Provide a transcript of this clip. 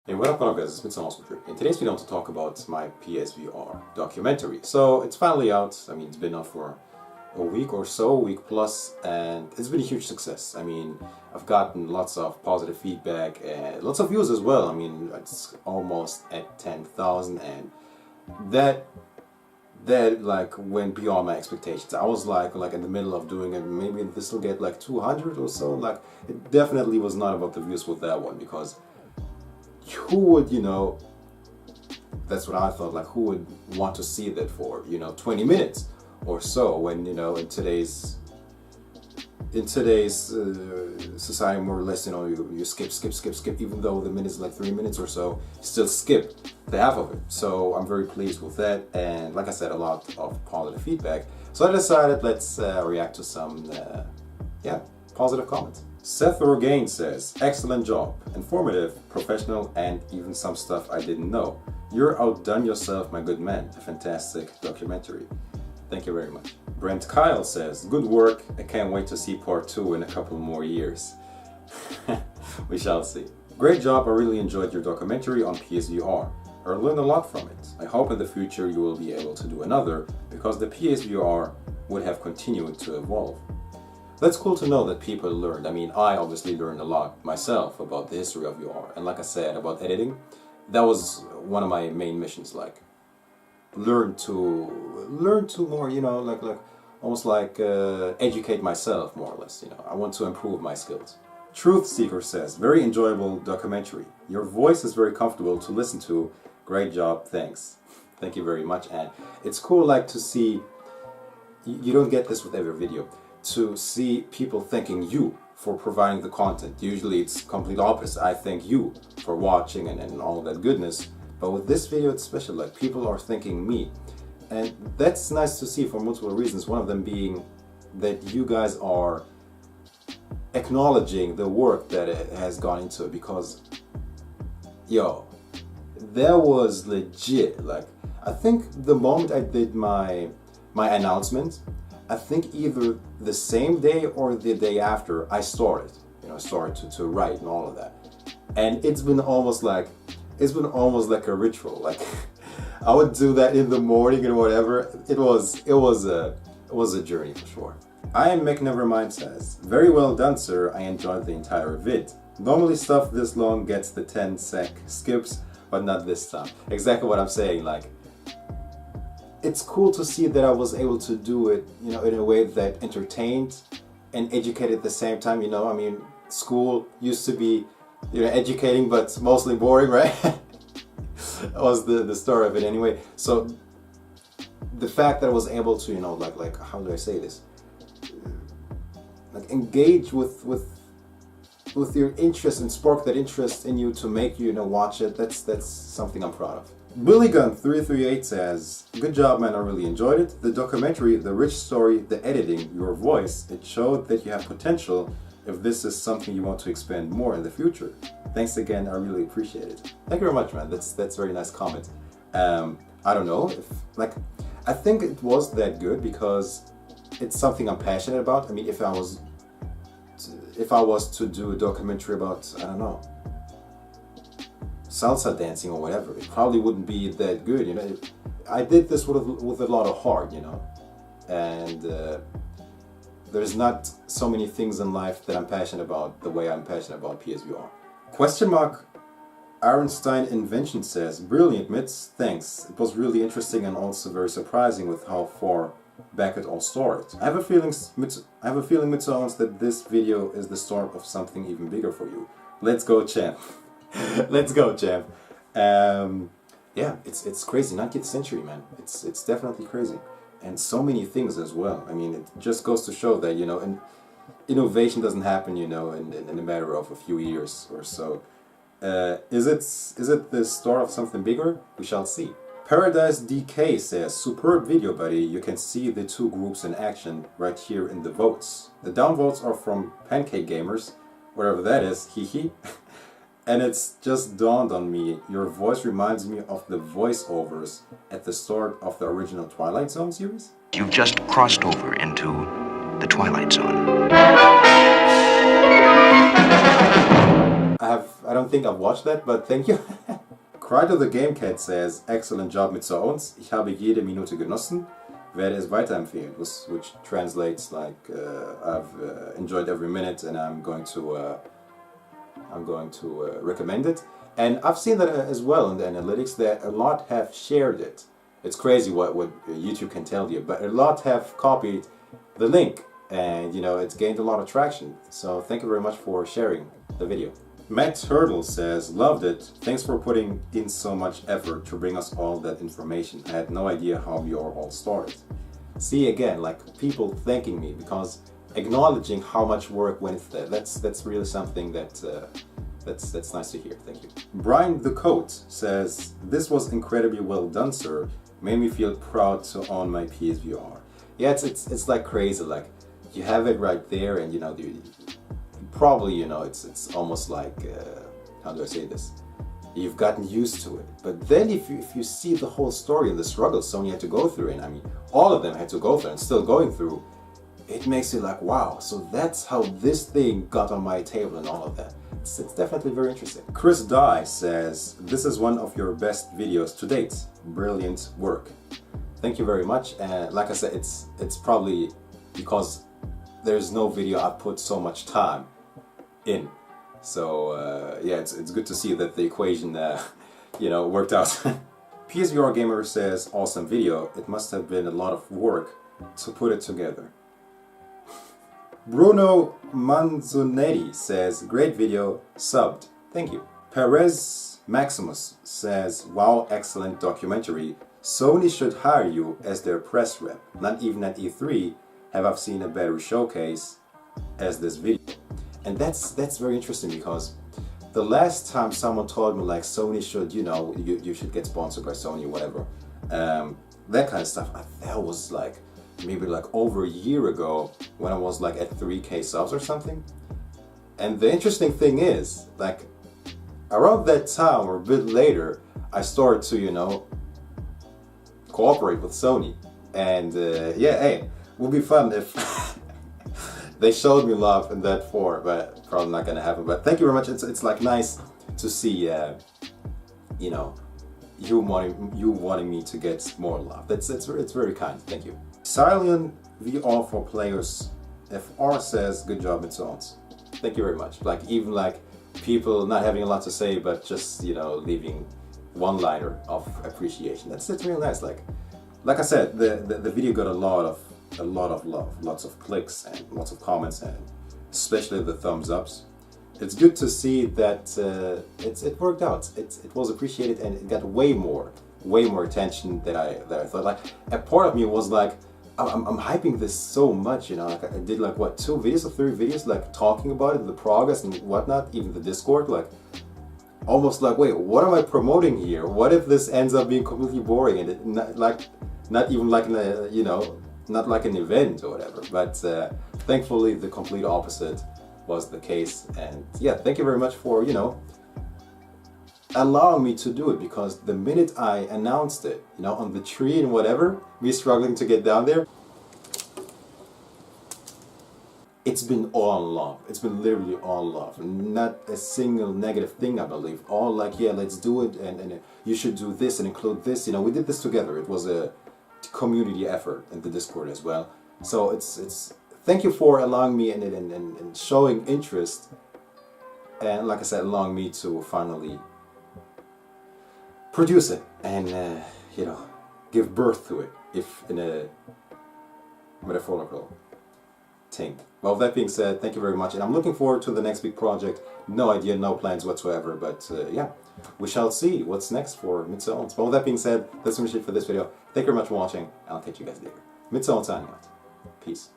Hey, what up guys, it's Mitsuownes. In today's video I want to talk about my PSVR documentary. So it's finally out. I mean, it's been out for a week or so, a week plus, and it's been a huge success. I mean, I've gotten lots of positive feedback and lots of views as well. I mean, it's almost at 10,000, and that like went beyond my expectations. I was like in the middle of doing it, maybe this will get like 200 or so. Like, it definitely was not about the views with that one, because who would, that's what I thought, like, who would want to see that for, 20 minutes or so, when, in today's society, more or less, you skip, even though the minute is like 3 minutes or so, still skip the half of it. So I'm very pleased with that, and like I said, a lot of positive feedback. So I decided, let's react to some, positive comments. Seth Rogaine says, excellent job, informative, professional, and even some stuff I didn't know. You're outdone yourself, my good man. A fantastic documentary. Thank you very much. Brent Kyle says, good work. I can't wait to see part 2 in a couple more years. We shall see. Great job. I really enjoyed your documentary on PSVR. I learned a lot from it. I hope in the future you will be able to do another, because the PSVR would have continued to evolve. That's cool to know that people learned. I mean, I obviously learned a lot myself about the history of VR, and like I said, about editing. That was one of my main missions, like learn to more, like almost like educate myself more or less. I want to improve my skills. Truth Seeker says, very enjoyable documentary. Your voice is very comfortable to listen to. Great job, thanks. Thank you very much. And it's cool, like, to see. You don't get this with every video. To see people thanking you for providing the content. Usually it's complete opposite. I thank you for watching and all that goodness. But with this video it's special, like, people are thanking me. And that's nice to see for multiple reasons. One of them being that you guys are acknowledging the work that it has gone into it, because that was legit. Like, I think the moment I did my announcement, I think either the same day or the day after I started, to write and all of that. And it's been almost like a ritual. Like, I would do that in the morning and whatever. It was a journey for sure. I am McNevermind says, very well done, sir. I enjoyed the entire vid. Normally stuff this long gets the 10-sec skips, but not this time. Exactly what I'm saying. Like, it's cool to see that I was able to do it, in a way that entertained and educated at the same time. I mean, school used to be, educating, but mostly boring, right? That was the story of it anyway. So the fact that I was able to, like how do I say this? Like, engage with your interest and spark that interest in you to make you, watch it. That's something I'm proud of. BillyGun338 says, good job, man, I really enjoyed it. The documentary, the rich story, the editing, your voice, it showed that you have potential if this is something you want to expand more in the future. Thanks again, I really appreciate it. Thank you very much, man. That's a very nice comment. I don't know if, I think it was that good because it's something I'm passionate about. I mean, if I was to do a documentary about, I don't know, salsa dancing or whatever, it probably wouldn't be that good. I did this with a lot of heart, and there's not so many things in life that I'm passionate about the way I'm passionate about PSVR. Question mark Ironstein Invention says, brilliant, Mitz, thanks. It was really interesting and also very surprising with how far back it all started. I have a feeling, Mitsuownes, that this video is the start of something even bigger for you. Let's go, champ. Let's go, champ. Yeah, it's crazy. 19th century, man. It's definitely crazy, and so many things as well. I mean, it just goes to show that and innovation doesn't happen, in a matter of a few years or so. Is it the start of something bigger? We shall see. Paradise DK says, superb video, buddy. You can see the two groups in action right here in the votes. The downvotes are from Pancake Gamers, whatever that is, hee. And it's just dawned on me, your voice reminds me of the voiceovers at the start of the original Twilight Zone series. You've just crossed over into the Twilight Zone. I don't think I've watched that, but thank you. Cry to the Game Cat says, excellent job Mitsuownes. Ich habe jede Minute genossen. Werde es weiterempfehlen, which translates like I've enjoyed every minute and I'm going to recommend it. And I've seen that as well in the analytics that a lot have shared it. It's crazy what YouTube can tell you, but a lot have copied the link and you know it's gained a lot of traction. So thank you very much for sharing the video. Matt Turtle says, loved it. Thanks for putting in so much effort to bring us all that information. I had no idea how you all started. See again, like people thanking me because acknowledging how much work went into that. That's really something that that's nice to hear. Thank you. Brian the Coat says, this was incredibly well done, sir. Made me feel proud to own my PSVR. Yeah, it's like crazy. Like you have it right there, and you know probably, you know, it's almost like, how do I say this? You've gotten used to it. But then if you see the whole story and the struggles Sony had to go through, and I mean, all of them had to go through and still going through, it makes you like, wow, so that's how this thing got on my table and all of that. It's definitely very interesting. Chris Dye says, this is one of your best videos to date. Brilliant work. Thank you very much. And like I said, it's probably because there's no video I put so much time in. So yeah, it's good to see that the equation you know, worked out. PSVR Gamer says, awesome video. It must have been a lot of work to put it together. Bruno Manzonetti says, great video, subbed. Thank you. Perez Maximus says, wow, excellent documentary. Sony should hire you as their press rep. Not even at E3 have I seen a better showcase as this video. And that's very interesting because the last time someone told me like Sony should, you know, you should get sponsored by Sony or whatever, that kind of stuff, that was like maybe like over a year ago when I was like at 3K subs or something. And the interesting thing is, like around that time or a bit later, I started to, you know, cooperate with Sony. And yeah, hey, it would be fun if they showed me love in that form, but probably not gonna happen. But thank you very much. It's like nice to see, you know, you wanting me to get more love. It's very kind. Thank you. Silent VR for Players FR says, good job, Mitsuownes. Thank you very much. Like even like people not having a lot to say, but just, you know, leaving one-liner of appreciation. That's really nice. Like I said, the video got a lot of love, lots of clicks and lots of comments, and especially the thumbs ups. It's good to see that it worked out. It was appreciated and it got way more attention than I thought. Like a part of me was like, I'm hyping this so much, you know. Like I did like what, 2 videos or 3 videos, like talking about it, the progress and whatnot, even the Discord, like almost like, wait, what am I promoting here? What if this ends up being completely boring and not even like a, you know, not like an event or whatever. But thankfully the complete opposite was the case. And yeah, thank you very much for, you know, allowing me to do it, because the minute I announced it, you know, on the tree and whatever, me struggling to get down there, it's been all love. It's been literally all love. Not a single negative thing, I believe. All like, yeah, let's do it, and you should do this and include this. You know, we did this together. It was a community effort in the Discord as well. So it's thank you for allowing me in it and showing interest, and like I said, allowing me to finally produce it and you know, give birth to it, if in a metaphorical thing. Well, that being said, thank you very much, and I'm looking forward to the next big project. No idea, no plans whatsoever, but yeah, we shall see what's next for Mitsuownes. Well, that being said, that's pretty much it for this video. Thank you very much for watching, and I'll catch you guys later. Mitsuownes signing out. Peace.